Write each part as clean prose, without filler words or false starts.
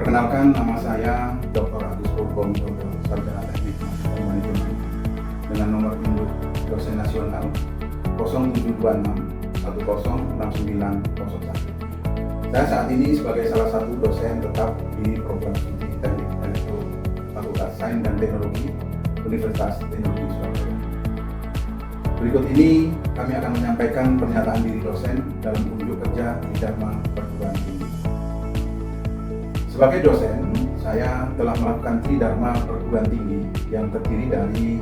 Perkenalkan, nama saya Dr. Agus Purbo, Sarjana Teknik dan Manajemen dengan nomor induk dosen nasional 0726106901. Saya saat ini sebagai salah satu dosen tetap di program studi Teknik Elektro Fakultas Sains dan Teknologi Universitas Teknologi Surabaya. Berikut ini kami akan menyampaikan pernyataan diri dosen dalam unjuk kerja di Dharma Perguruan Tinggi. Sebagai dosen, saya telah melakukan Tridharma Perguruan Tinggi yang terdiri dari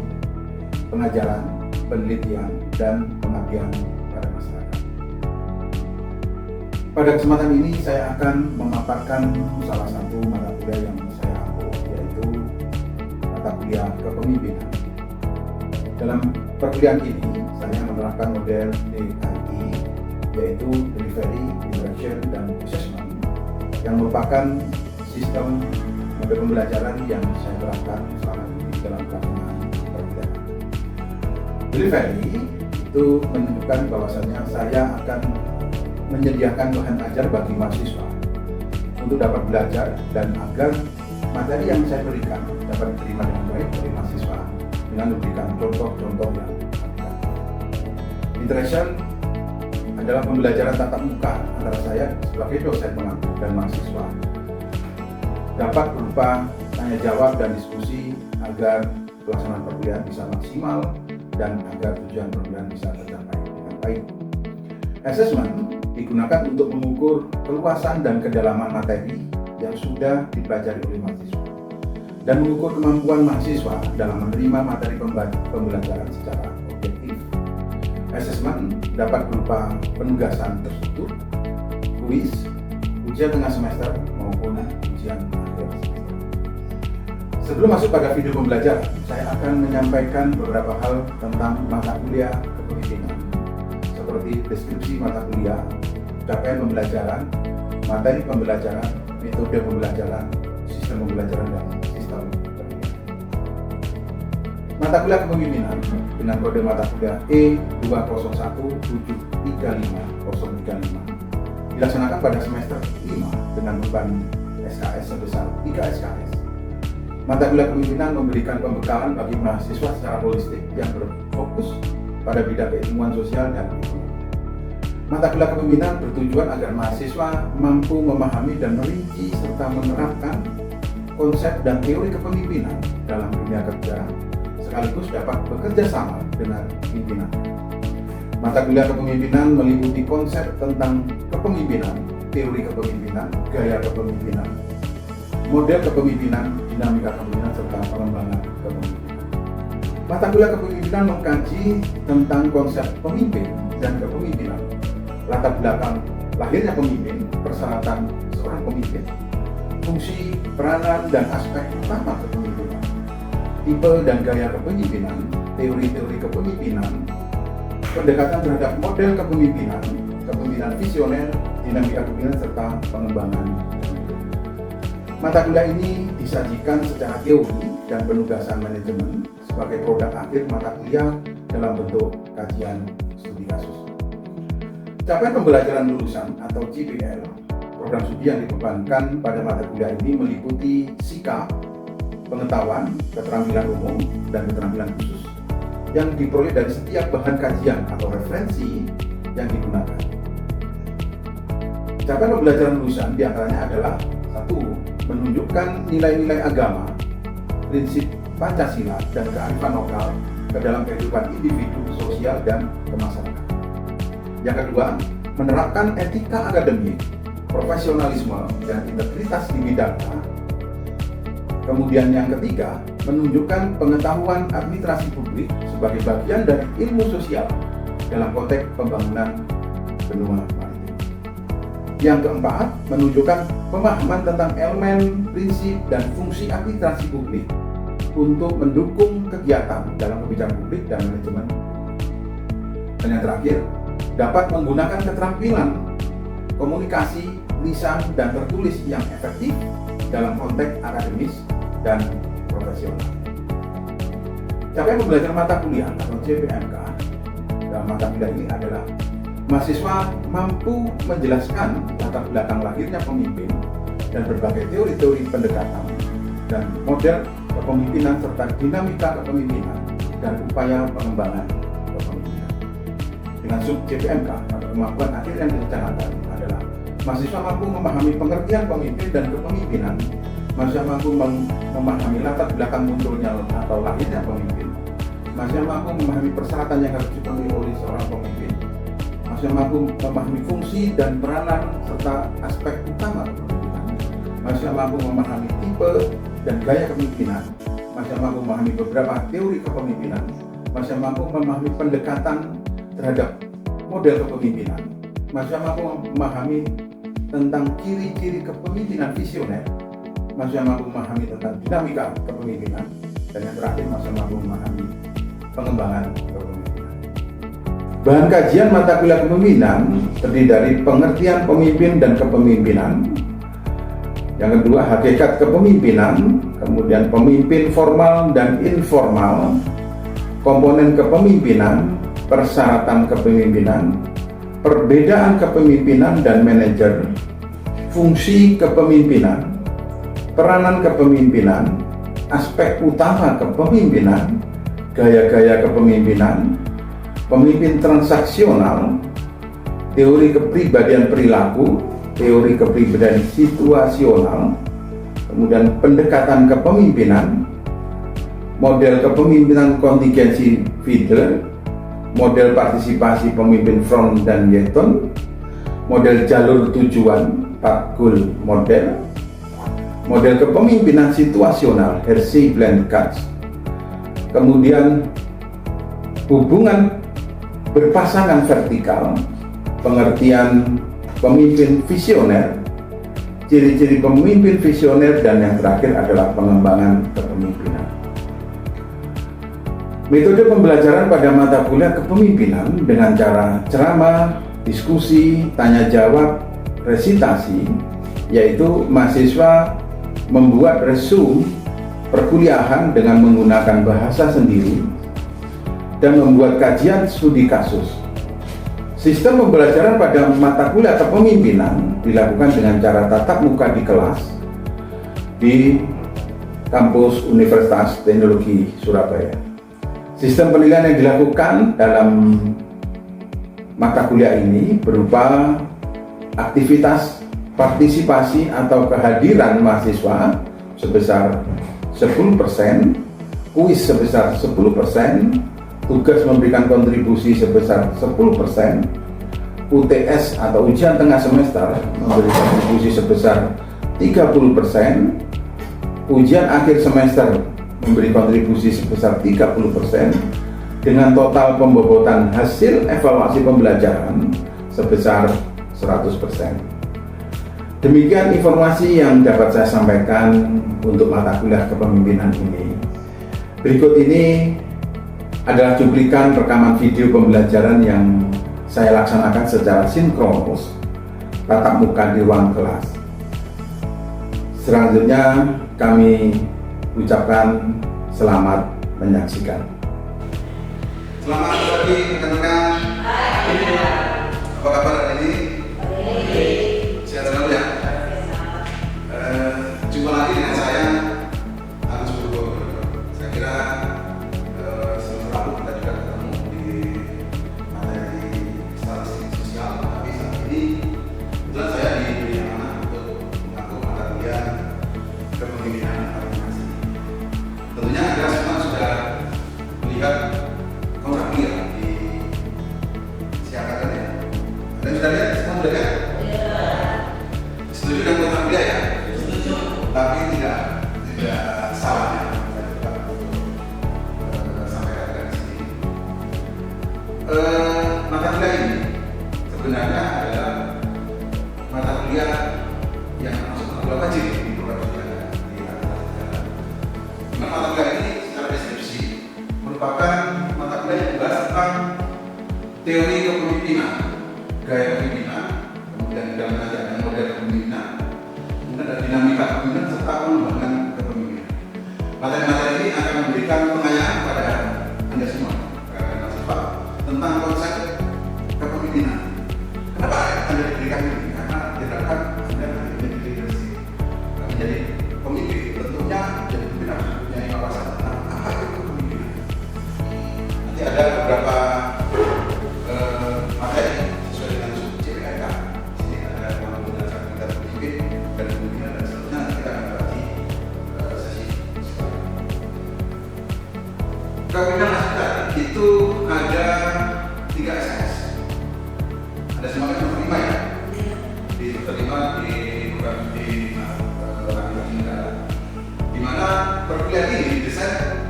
pengajaran, penelitian, dan pengabdian pada masyarakat. Pada kesempatan ini saya akan memaparkan salah satu mata kuliah yang saya ambil, yaitu mata kuliah kepemimpinan. Dalam perkuliahan ini, saya menerapkan model DII, yaitu Delivery, Interaction, dan Assessment, yang merupakan sistem model pembelajaran yang saya terapkan selama ini dalam pelaksanaan perkuliahan. Delivery itu menunjukkan bahwasannya saya akan menyediakan bahan ajar bagi mahasiswa untuk dapat belajar dan agar materi yang saya berikan dapat diterima dengan baik oleh mahasiswa dengan memberikan contoh-contoh yang ada. Interaction adalah pembelajaran tatap muka antara saya sebagai dosen mengajar dan mahasiswa, dapat berupa tanya jawab dan diskusi agar pelaksanaan perkuliahan bisa maksimal dan agar tujuan perkuliahan bisa tercapai dengan baik. Assessment digunakan untuk mengukur keluasan dan kedalaman materi yang sudah dipelajari oleh mahasiswa dan mengukur kemampuan mahasiswa dalam menerima materi pembelajaran secara objektif. Assessment dapat berupa penugasan terstruktur, kuis, ujian tengah semester maupun ujian akhir semester. Sebelum masuk pada video pembelajaran, saya akan menyampaikan beberapa hal tentang mata kuliah kepemimpinan, seperti deskripsi mata kuliah, capaian pembelajaran, materi pembelajaran, metode pembelajaran, sistem pembelajaran, dan sistem pendidikan. Mata kuliah kepemimpinan dengan kode mata kuliah E201735-035 dilaksanakan pada semester 5 dengan beban SKS sebesar 3 SKS. Mata kuliah kepemimpinan memberikan pembekalan bagi mahasiswa secara holistik yang berfokus pada bidang keilmuan sosial dan ekonomi. Mata kuliah kepemimpinan bertujuan agar mahasiswa mampu memahami dan merinci serta menerapkan konsep dan teori kepemimpinan dalam dunia kerja, sekaligus dapat bekerja sama dengan pimpinan. Mata kuliah kepemimpinan meliputi konsep tentang kepemimpinan, teori kepemimpinan, gaya kepemimpinan, model kepemimpinan, dinamika kepemimpinan, serta pengembangan kepemimpinan. Mata kuliah kepemimpinan mengkaji tentang konsep pemimpin dan kepemimpinan, latar belakang lahirnya pemimpin, persyaratan seorang pemimpin, fungsi, peranan, dan aspek utama kepemimpinan, tipe dan gaya kepemimpinan, teori-teori kepemimpinan, pendekatan terhadap model kepemimpinan, kepemimpinan visioner, dinamika kepemimpinan, serta pengembangan. Mata kuliah ini disajikan secara teori dan penugasan manajemen sebagai produk akhir mata kuliah dalam bentuk kajian studi kasus. Capaian pembelajaran lulusan atau CPL, program studi yang dibebankan pada mata kuliah ini meliputi sikap, pengetahuan, keterampilan umum, dan keterampilan khusus yang diperoleh dari setiap bahan kajian atau referensi yang digunakan. Capaian pembelajaran lulusan diantaranya adalah 1. Menunjukkan nilai-nilai agama, prinsip Pancasila, dan kearifan lokal ke dalam kehidupan individu, sosial, dan kemasyarakatan. Yang kedua, menerapkan etika akademik, profesionalisme, dan integritas di bidangnya. Kemudian yang ketiga, menunjukkan pengetahuan administrasi publik sebagai bagian dari ilmu sosial dalam konteks pembangunan benua maritim. Yang keempat, menunjukkan pemahaman tentang elemen, prinsip, dan fungsi administrasi publik untuk mendukung kegiatan dalam kebijakan publik dan manajemen. Dan yang terakhir, dapat menggunakan keterampilan komunikasi, lisan, dan tertulis yang efektif dalam konteks akademis dan profesional. Capaian pembelajaran mata kuliah atau CPMK dalam mata kuliah ini adalah mahasiswa mampu menjelaskan latar belakang lahirnya pemimpin dan berbagai teori-teori pendekatan dan model kepemimpinan serta dinamika kepemimpinan dan upaya pengembangan kepemimpinan. Dengan sub CPMK atau kemampuan akhir yang direncanakan adalah mahasiswa mampu memahami pengertian pemimpin dan kepemimpinan, mahasiswa mampu memahami latar belakang munculnya atau lahirnya pemimpin, mahasiswa mampu memahami persyaratan yang harus dipenuhi oleh seorang pemimpin, mahasiswa mampu memahami fungsi dan peranan serta aspek utama kepemimpinan, mahasiswa mampu memahami tipe dan gaya kepemimpinan, mahasiswa mampu memahami beberapa teori kepemimpinan, mahasiswa mampu memahami pendekatan terhadap model kepemimpinan, mahasiswa mampu memahami tentang ciri-ciri kepemimpinan visioner, mahasiswa mampu memahami tentang dinamika kepemimpinan, dan yang terakhir mahasiswa mampu memahami pengembangan kepemimpinan. Bahan kajian mata kuliah kepemimpinan terdiri dari pengertian pemimpin dan kepemimpinan, yang kedua hakikat kepemimpinan, kemudian pemimpin formal dan informal, komponen kepemimpinan, persyaratan kepemimpinan, perbedaan kepemimpinan dan manajer, fungsi kepemimpinan, peranan kepemimpinan, aspek utama kepemimpinan, gaya-gaya kepemimpinan, pemimpin transaksional, teori kepribadian perilaku, teori kepribadian situasional, kemudian pendekatan kepemimpinan, model kepemimpinan kontingensi Fiedler, model partisipasi pemimpin Fromm dan Yetton, model jalur tujuan Pak Gul model, model kepemimpinan situasional Hersey Blend Katz, kemudian hubungan berpasangan vertikal, pengertian pemimpin visioner, ciri-ciri pemimpin visioner, dan yang terakhir adalah pengembangan kepemimpinan. Metode pembelajaran pada mata kuliah kepemimpinan dengan cara ceramah, diskusi, tanya jawab, resitasi, yaitu mahasiswa membuat resume perkuliahan dengan menggunakan bahasa sendiri dan membuat kajian studi kasus. Sistem pembelajaran pada mata kuliah kepemimpinan dilakukan dengan cara tatap muka di kelas di kampus Universitas Teknologi Surabaya. Sistem penilaian yang dilakukan dalam mata kuliah ini berupa aktivitas partisipasi atau kehadiran mahasiswa sebesar 10%, kuis sebesar 10%, tugas memberikan kontribusi sebesar 10%, UTS atau ujian tengah semester memberi kontribusi sebesar 30%, ujian akhir semester memberi kontribusi sebesar 30%, dengan total pembobotan hasil evaluasi pembelajaran sebesar 100%. Demikian informasi yang dapat saya sampaikan untuk mata kuliah kepemimpinan ini. Berikut ini adalah cuplikan rekaman video pembelajaran yang saya laksanakan secara sinkronus tatap muka di ruang kelas. Selanjutnya kami ucapkan selamat menyaksikan. Selamat pagi rekan-rekan. Apa kabar hari ini? Sehat selalu ya. Jumpa lagi dengan saya, Agus Purwo. Saya kira semester lalu kita juga ketemu di materi statistik sosial, tapi saat ini kebetulan saya diberi amanah untuk mengatur mata kuliah kepemimpinan organisasi. Tentunya Anda semua sudah melihat kontrak kuliah di siapkan ya. Anda sudah lihat? Semua sudah lihat? Setuju dengan kontrak kuliah ya? Setuju. Tapi tidak salah ya. Saya tetap sampaikan dari sini. Mata kuliah ini sebenarnya adalah mata kuliah yang masuk mata kuliah wajib di program studi di atas negara. Mata kuliah ini secara deskripsi merupakan mata kuliah yang membahas tentang teori kepemimpinan, gaya kepemimpinan, kemudian nanti ada model kepemimpinan, kemudian ada dinamika kepemimpinan serta pengembangan kepemimpinan. Materi-materi ini akan memberikan pengayaan pada Anda semua, mahasiswa, tentang konsep kepemimpinan. Kenapa Anda diberikan ini? Karena diharapkan Anda menjadi leadership. pemimpin, tentunya jadi pimpinan punya wawasan tentang apa itu kepemimpinan. Nanti ada beberapa materi sesuai dengan CPNK. Di sini ada pembangunan kita pemimpin dan kepemimpinan dan seterusnya. Nanti kita akan bahas di sesi selanjutnya. Kepemimpinan nasional itu ada 3 SS. Ada semangat yang terima ya. Terima di di mana perkuliahan ini didesain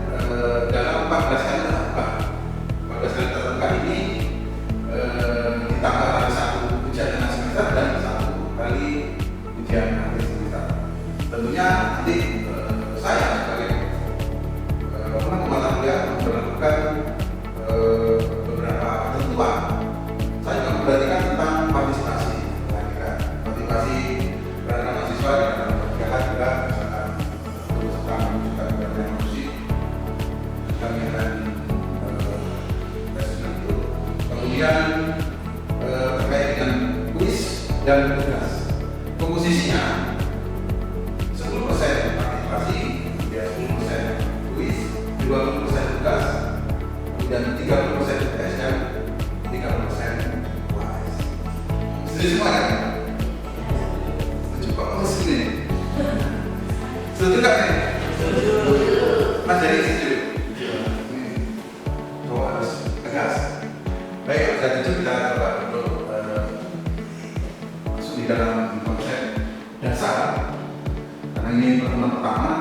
dalam 14 kali tatap muka. 14 kali tatap muka ini ditambah ada 1 ujian tengah semester dan 1 kali ujian akhir semester. Tentunya nanti saya sebagai pengampu mata kuliah memperlakukan beberapa ketentuan. Saya juga memperhatikan tentang partisipasi. Karena mahasiswa dalam perkuliahan juga misalkan juga mengajar musik, juga mengajar itu. Kemudian terkait dengan kuis dan tugas, komposisinya 10% partisipasi, 10% kuis, 20% tugas, kemudian 30% UTS dan 30% UAS. Setuju semua kan? Setuju nggak nih? Mas Jadi setuju? Coba harus tegas. Baik, saya setuju kita coba untuk masuk di dalam konsep dasar. Karena ini pertemuan pertama,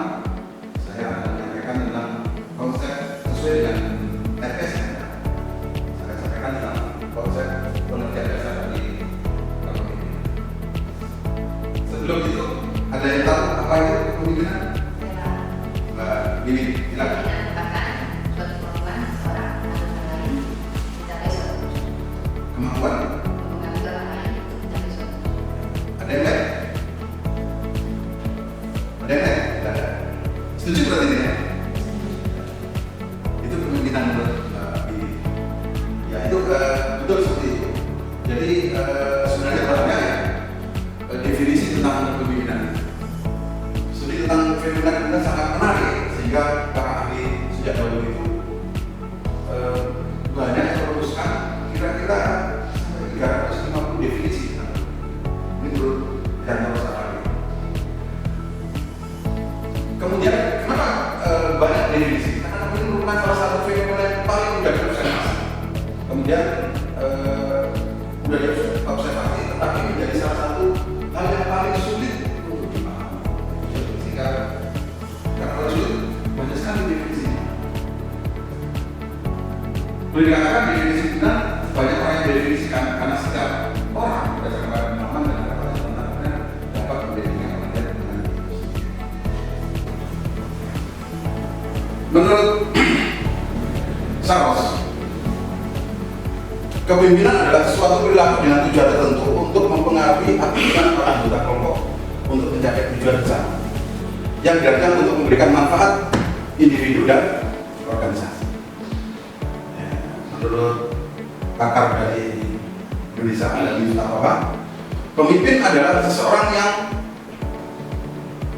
saya akan menyampaikan tentang konsep sesuai dengan TPS. Saya akan sampaikan tentang konsep pengertian dasar dari kepemimpinan. Sebelum itu, ada yang tahu apa itu kepemimpinan? Mbak Bibi, silakan. Suatu kemampuan seorang atau orang lain mencapai suatu tujuan. Kemampuan? Mengambil orang lain untuk mencapai suatu tujuan. Ada yang lain? Ada yang lain? Tidak ada. Setuju berarti ini ya? Itu kepemimpinan menurut Mbak Bibi. Ya itu betul seperti itu. Jadi sebenarnya banyak ya definisi tentang kepemimpinan. Tentang fenomena sangat menarik sehingga para ahli sejak dahulu itu banyak yang merumuskan kira-kira sampai 350 definisi. Ini menurut Daniel Rosali. Kemudian kenapa banyak definisi? Karena ini merupakan salah satu fenomena yang paling mudah diobservasi. Kemudian mudah diobservasi, tetapi menjadi salah satu hal yang paling sulit untuk dipahami. Karena sulit banyak sekali definisinya. Boleh dikatakan definisi benar banyak orang yang definisikan karena setiap orang berdasarkan pengalaman dan pendapatan sebenarnya dapat mendefinisikan dengan menurut Saros, kepemimpinan adalah suatu perilaku dengan tujuan tertentu untuk mempengaruhi aktivitas para anggota kelompok untuk mencapai tujuan bersama yang dirancang untuk memberikan manfaat individu dan organisasi. Ya, menurut pakar dari Indonesia ada Yusuf Apa, pemimpin adalah seseorang yang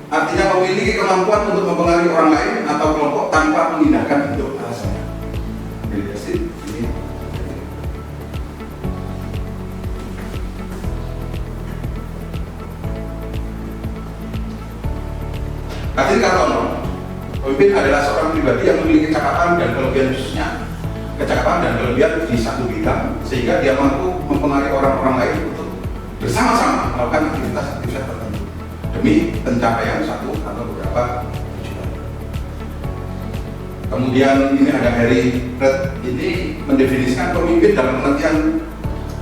artinya memiliki kemampuan untuk mempengaruhi orang lain atau kelompok tanpa mengindahkan bentuk alasannya. Jadi ini Kasih Kartono, pemimpin adalah seorang pribadi yang memiliki kecakapan dan kelebihan khususnya kecakapan dan kelebihan di satu bidang sehingga dia mampu mempengaruhi orang-orang lain untuk bersama-sama melakukan aktivitas-aktivitas tertentu demi pencapaian satu atau beberapa tujuan. Kemudian ini ada Harry Red, ini mendefinisikan pemimpin dalam pengertian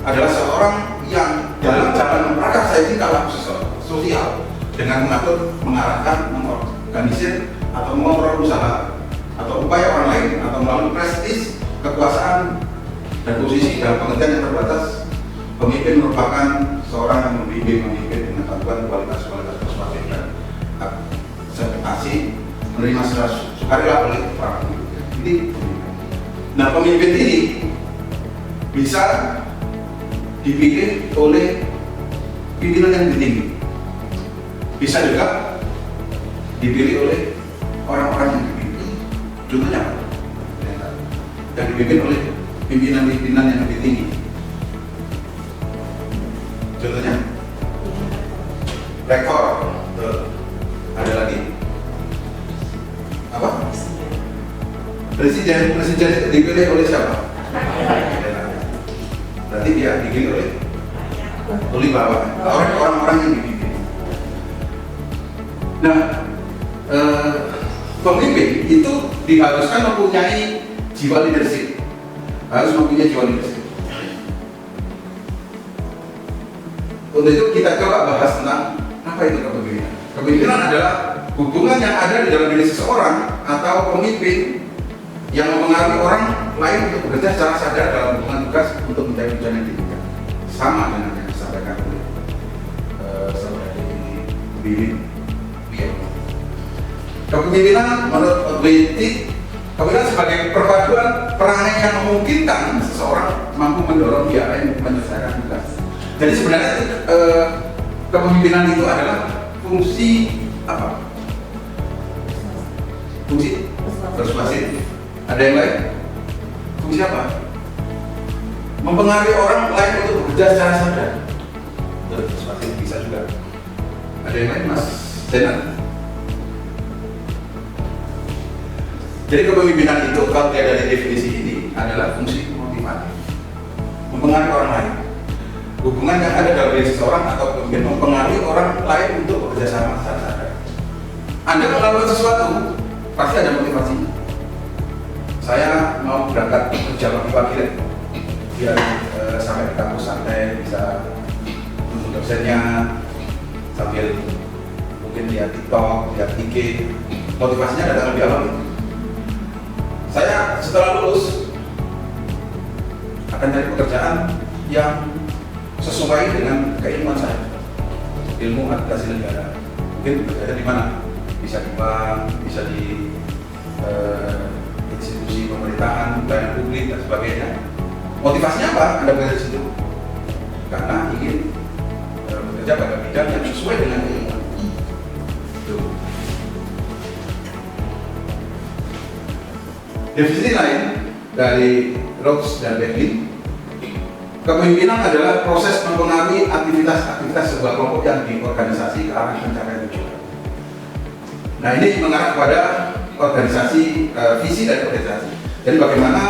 adalah seorang yang dalam jalan memperkasai tingkah laku sosial dengan mengatur, mengarahkan, mengorganisir atau mengontrol usaha atau upaya orang lain atau melalui prestis, kekuasaan dan posisi dalam pengertian yang terbatas. Pemimpin merupakan seorang yang memimpin dengan bantuan kualitas persuasif dan akselerasi menerima secara sukarela oleh para pemimpin. Ini nah pemimpin ini bisa dipilih oleh pimpinan yang tinggi. Bisa juga dipilih oleh orang-orang yang dipilih. Contohnya apa? Yang dipimpin oleh pimpinan-pimpinan yang lebih tinggi. Contohnya rektor. Ada lagi apa? Presiden dipilih oleh siapa? Berarti dia dipilih oleh bawahan, orang-orang yang dipimpin. Nah, pemimpin itu diharuskan mempunyai jiwa leadership, harus mempunyai jiwa leadership. Untuk itu kita coba bahas tentang apa itu kepemimpinan. Kepemimpinan adalah hubungan yang ada di dalam diri seseorang atau pemimpin yang mempengaruhi orang lain untuk bekerja secara sadar dalam hubungan tugas untuk mencapai tujuan yang diinginkan. Sama dengan yang disampaikan oleh saudari Billy. Kepemimpinan menurut Wittig, kepemimpinan sebagai perpaduan perangai yang memungkinkan seseorang mampu mendorong dia lain menyelesaikan tugas. Jadi sebenarnya kepemimpinan itu adalah fungsi apa? Fungsi persuasif. Ada yang lain? Fungsi apa? Mempengaruhi orang lain untuk bekerja secara sadar. Persuasif bisa juga. Ada yang lain, Mas Zenan? Jadi kepemimpinan itu kalau dia dari definisi ini adalah fungsi motivatif, mempengaruhi orang lain. Hubungan yang ada dalam diri seseorang atau pemimpin mempengaruhi orang lain untuk bekerja sama secara sadar. Anda melakukan sesuatu, pasti ada motivasinya. Saya mau berangkat kerja pagi-pagi biar sampai di kampus santai, bisa nonton dosennya sambil mungkin lihat TikTok, lihat IG. Motivasinya datang lebih awal. Saya setelah lulus akan cari pekerjaan yang sesuai dengan keinginan saya. Ilmu adaptasi negara. Mungkin bekerja di mana? Bisa di bank, bisa di institusi pemerintahan, pelayanan publik dan sebagainya. Motivasinya apa? Anda bekerja di situ karena ingin bekerja pada bidang yang sesuai dengan keinginan. Definisi lain dari Rox dan Beckley, kepemimpinan adalah proses mempengaruhi aktivitas sebuah kelompok yang diorganisasi ke arah pencapaian tujuan. Nah, ini mengarah kepada organisasi, visi dari organisasi. Jadi bagaimana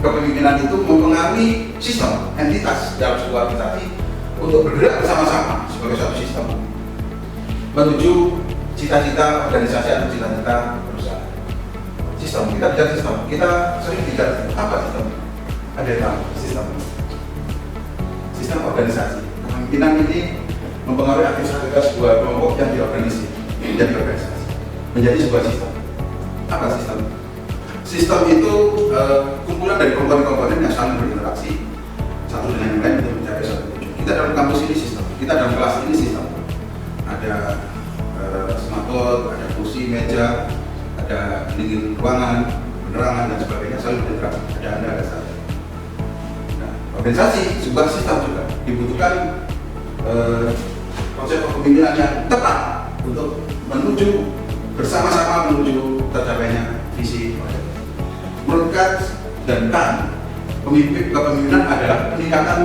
kepemimpinan itu mempengaruhi sistem, entitas dalam sebuah organisasi untuk bergerak bersama-sama sebagai suatu sistem menuju cita-cita organisasi atau cita-cita perusahaan. Sistem, kita bicara sistem, kita sering bicara apa sistem? Ada yang tahu sistem organisasi. Kepemimpinan ini mempengaruhi aktivitas sebuah kelompok yang diorganisasi menjadi organisasi, menjadi sebuah sistem. Apa sistem? Sistem itu kumpulan dari komponen-komponen yang saling berinteraksi satu dengan yang lain untuk mencapai suatu tujuan. Kita dalam kampus ini sistem, kita dalam kelas ini sistem. Ada smartboard, ada kursi, meja, ada pendingin ruangan, penerangan dan sebagainya selalu berinteraksi. Ada Anda, ada saya. Nah, organisasi sebuah sistem juga dibutuhkan konsep kepemimpinan yang tepat untuk menuju bersama-sama menuju tercapainya visi. Menurut Katz dan Tan, kepemimpinan adalah peningkatan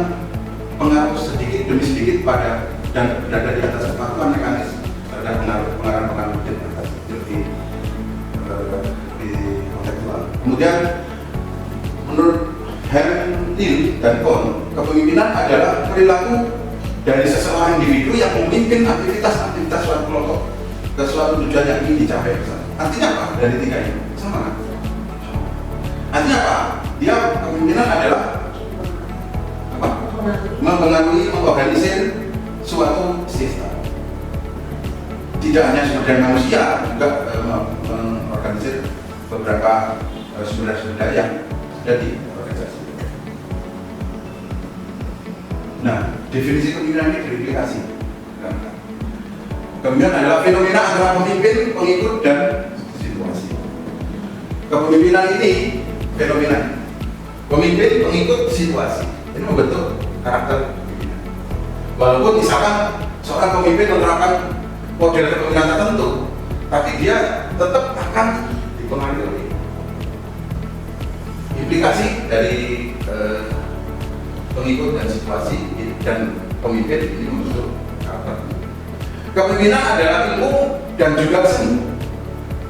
pengaruh sedikit demi sedikit pada dan berada di atas kepatuhan mekanis terhadap pengaruh di atas di kontekstual. Kemudian menurut Henry dan Kohn, kepemimpinan adalah perilaku dari seseorang individu yang memimpin aktivitas suatu kelompok ke suatu tujuan yang ingin dicapai bersama. Artinya apa dari tiga ini? Sama kan? Artinya apa? Dia kepemimpinan adalah apa? Mempengaruhi, mengorganisir suatu sistem. Tidak hanya sumber daya manusia, juga mengorganisir beberapa sumber daya yang ada di organisasi. Nah, definisi kepemimpinan ini verifikasi. Kepemimpinan adalah fenomena antara pemimpin, pengikut, dan situasi. Kepemimpinan ini fenomena pemimpin, pengikut, situasi. Ini membentuk karakter kepemimpinan. Walaupun misalkan seorang pemimpin menerapkan model kepemimpinan tertentu, tapi dia tetap akan dipengaruhi oleh implikasi dari pengikut dan situasi dan pemimpin ini membentuk karakter. Kepemimpinan adalah ilmu dan juga seni.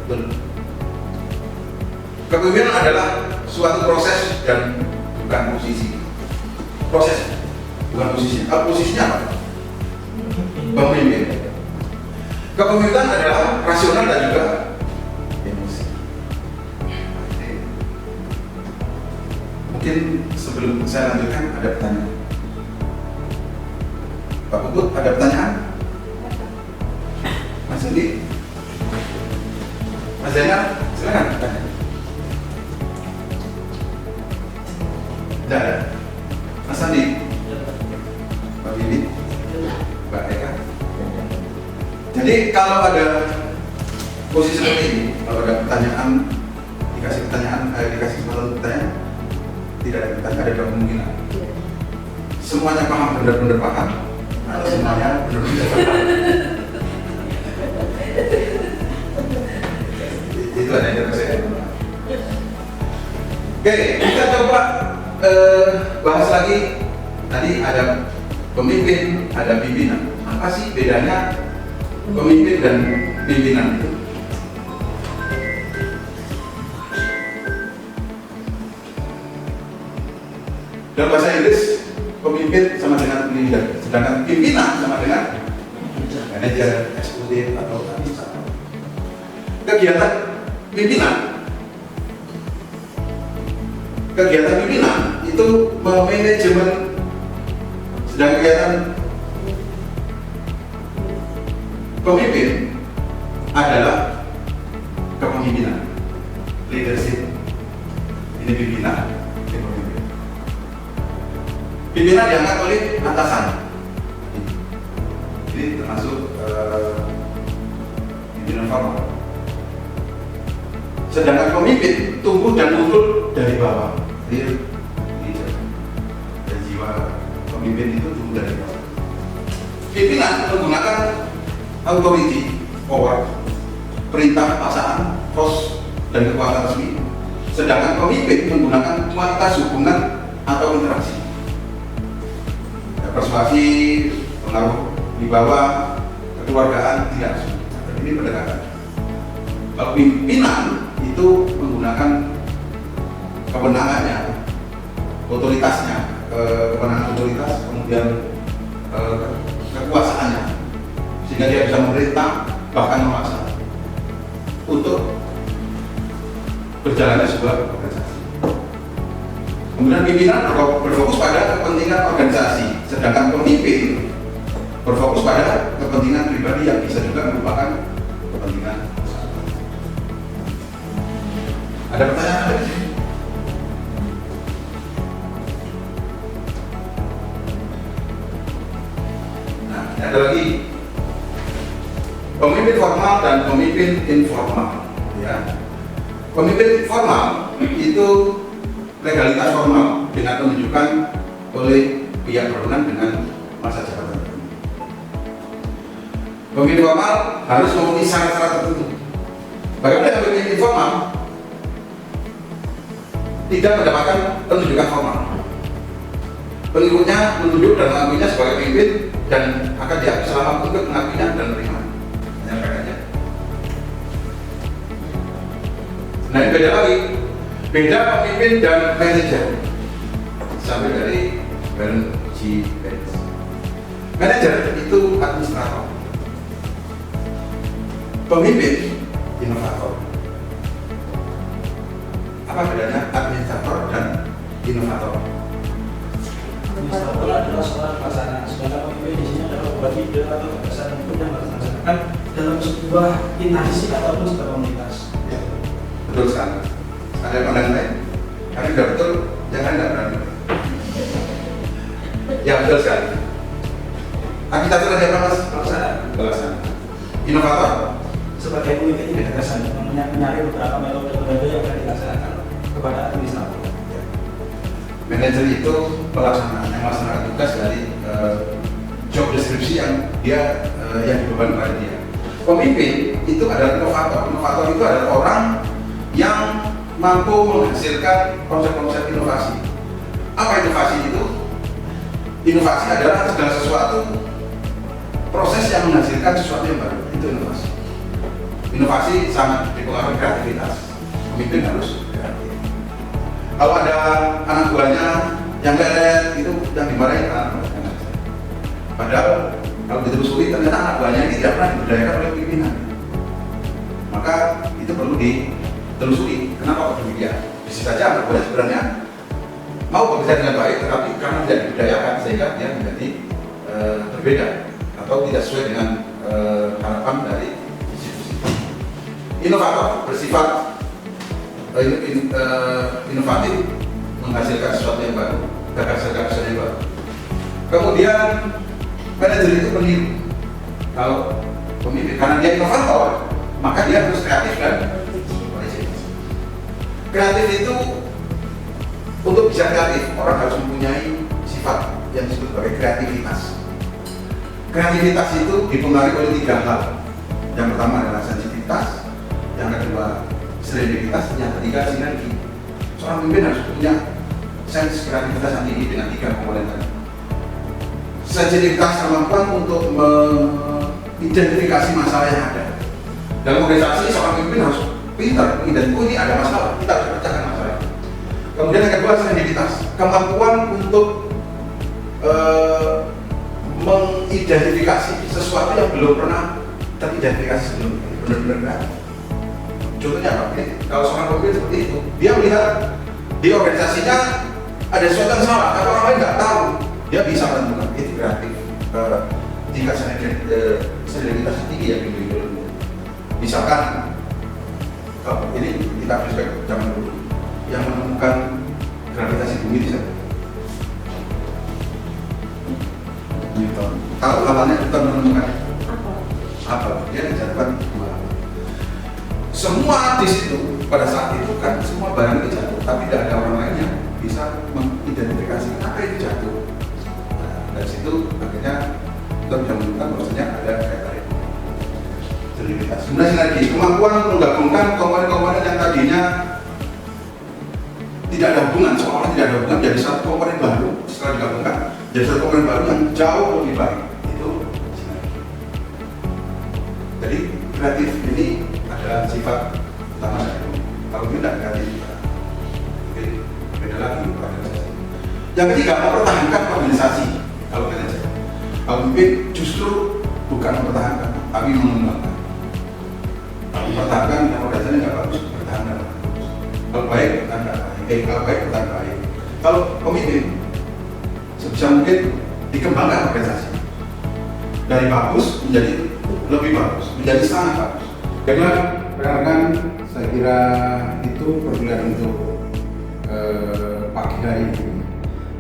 Betul. Kepemimpinan adalah suatu proses dan bukan posisi. Proses, bukan posisi. Posisinya apa? Pemimpin. Kepemimpinan adalah rasional dan juga emosi. Mungkin sebelum saya lanjutkan ada pertanyaan. Pak Puput, ada pertanyaan? Mas Andi? Mas Zainal, silakan bertanya. Tidak ada. Mas Andi? Pak Bibi? Mbak Eka? Jadi kalau ada posisi seperti ini, kalau ada pertanyaan, dikasih kesempatan bertanya, tidak ada pertanyaan, ada dua kemungkinan. Semuanya paham, benar-benar paham, atau semuanya benar-benar paham. Itu ada yang saya. Oke, kita coba bahas lagi. Tadi ada pemimpin, ada pimpinan. Apa sih bedanya pemimpin dan pimpinan itu? Dalam bahasa Inggris, pemimpin sama dengan leader, sedangkan pimpinan sama dengan manajer, eksekutif atau administrator. Kegiatan pimpinan itu memanajemen, sedangkan kegiatan pemimpin adalah kepemimpinan, leadership. Ini pimpinan, ini pemimpin. Pimpinan diangkat oleh atasan. Ini termasuk pimpinan formal. Sedangkan pemimpin tumbuh dan muncul dari bawah. Dan jiwa pemimpin itu tumbuh dari bawah. Pimpinan menggunakan authority, power, perintah kekuasaan, pos, dan kekuatan resmi. Sedangkan pemimpin menggunakan kualitas hubungan atau interaksi. Persuasi, pengaruh di bawah, kekeluargaan, tidak. Ini pendekatan. Kalau pimpinan itu menggunakan kewenangannya, otoritasnya, kewenangan otoritas, kemudian kekuasaannya, sehingga dia bisa memerintah bahkan memaksa untuk berjalannya sebuah organisasi. Kemudian pimpinan berfokus pada kepentingan organisasi, sedangkan pemimpin berfokus pada kepentingan pribadi yang bisa juga merupakan kepentingan usaha. Ada pertanyaan ada di sini? Nah, ada lagi pemimpin formal dan pemimpin informal. Ya, pemimpin formal itu legalitas formal dengan menunjukkan oleh pihak berwenang dengan masa jabatan. Pemimpin formal harus memenuhi syarat-syarat tertentu. Bagaimana pemimpin informal tidak mendapatkan penunjukan formal? Pengikutnya menunjuk dan mengakuinya sebagai pemimpin dan akan diakui selama untuk mengakuinya dan menerima. Menyampaikannya. Nah, ini beda lagi. Beda pemimpin dan manajer. Sampai dari Warren G. Benz. Manajer itu administrator. Pemimpin inovator. Apa bedanya administrator dan inovator? Administrator adalah seorang pelaksana, sedangkan pemimpin di sini adalah buat ide atau gagasan itu yang dilaksanakan dalam sebuah instansi ataupun sebuah komunitas. Ya, betul sekali. Ada pandangan lain? Tapi tidak betul, jangan tidak berani. Ya, betul sekali. Administrator ada apa mas? Pelaksana. Inovator Sebagai pemimpin ide gagasan mencari beberapa metode yang akan dilaksanakan kepada administrator. manajer itu pelaksanaan yang melaksanakan tugas dari job deskripsi yang dia yang dibebankan pada dia. Pemimpin itu adalah inovator. Inovator itu adalah orang yang mampu menghasilkan konsep-konsep inovasi. Apa inovasi itu? Inovasi adalah segala sesuatu proses yang menghasilkan sesuatu yang baru. Itu inovasi. Inovasi sangat dipengaruhi kreativitas. Pemimpin harus kreatif. Kalau ada anak buahnya yang lelet, itu yang dimarahin anak buahnya. Padahal kalau ditelusuri ternyata anak buahnya ini tidak pernah diberdayakan oleh pimpinan. Maka itu perlu ditelusuri. Kenapa demikian? Bisa saja anak buahnya sebenarnya mau bekerja dengan baik, tetapi karena tidak diberdayakan sehingga dia menjadi berbeda atau tidak sesuai dengan harapan dari institusi. Inovator bersifat inovatif, menghasilkan sesuatu yang baru, menghasilkan sesuatu yang baru. Kemudian manajer itu peniru. Kalau pemimpin, karena dia inovator, maka dia harus kreatif dan original. Kreatif itu, untuk bisa kreatif, orang harus mempunyai sifat yang disebut sebagai kreativitas. Kreativitas itu dipengaruhi oleh 3 hal. Yang pertama adalah sensitivitas, yang kedua serendipititas, yang ketiga sinergi. Seorang pemimpin harus punya sense kreativitas yang tinggi dengan 3 komponen tadi. Sensitivitas, kemampuan untuk mengidentifikasi masalah yang ada. Dalam organisasi, seorang pemimpin harus pintar mengidentifikasi ini ada masalah, kita harus pecahkan masalah. Kemudian yang kedua serendipititas, kemampuan untuk mengidentifikasi sesuatu yang belum pernah teridentifikasi sebelumnya, benar-benar kreatif. Contohnya apa? Kalau seorang pemimpin seperti itu, dia melihat di organisasinya ada sesuatu yang salah, atau orang lain nggak tahu, dia bisa menemukan itu kreatif. Tingkat serendipititas tinggi yang dimiliki. Misalkan, ini kita flashback zaman dulu, yang menemukan gravitasi bumi di sana. Newton. Tahu awalnya Newton menemukan apa? Dia dijatuhkan 2. Semua di situ pada saat itu kan semua barang itu jatuh, tapi tidak ada orang lain yang bisa mengidentifikasi apa itu jatuh. Nah, dari situ akhirnya kita bisa menemukan bahwasanya ada kaitan serendipititas. Kemudian sinergi, kemampuan menggabungkan komponen-komponen yang tadinya tidak ada hubungan, seolah-olah tidak ada hubungan jadi satu komponen baru. Setelah digabungkan jadi satu komponen baru yang jauh lebih baik. Itu sinergi. Jadi kreatif ini ada sifat utama dari kalau ini tidak kreatif, beda lagi organisasi. Yang ketiga, mempertahankan organisasi. Kalau manajer, kalau pemimpin justru bukan mempertahankan, tapi mengembangkan. Kalau mempertahankan yang organisasinya nggak bagus, pertahankan. Kalau baik, pertahankan baik. Kalau baik, pertahankan baik. Kalau pemimpin, sebisa mungkin dikembangkan organisasi dari bagus menjadi lebih bagus, menjadi sangat bagus. Baiklah, rekan-rekan, saya kira itu perkuliahan untuk pagi hari ini.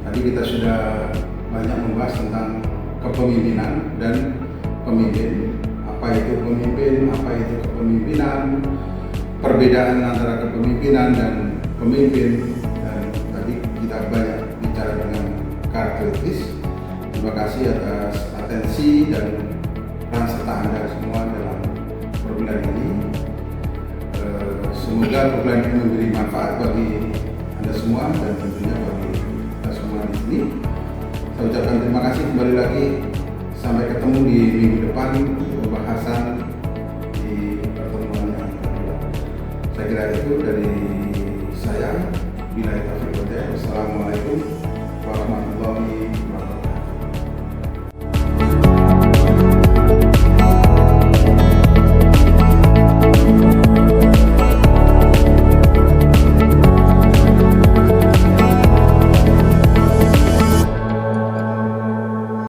Tadi kita sudah banyak membahas tentang kepemimpinan dan pemimpin. Apa itu pemimpin, apa itu kepemimpinan, perbedaan antara kepemimpinan dan pemimpin. Dan tadi kita banyak bicara dengan karakteristis. Terima kasih atas atensi dan peran serta Anda semua dalam perkuliahan ini. Semoga perkuliahan ini memberi manfaat bagi Anda semua dan tentunya bagi kita semua di sini. Saya ucapkan terima kasih kembali lagi. Sampai ketemu di minggu depan untuk pembahasan di pertemuan yang kedua. Saya kira itu dari saya. Bila itu, Assalamualaikum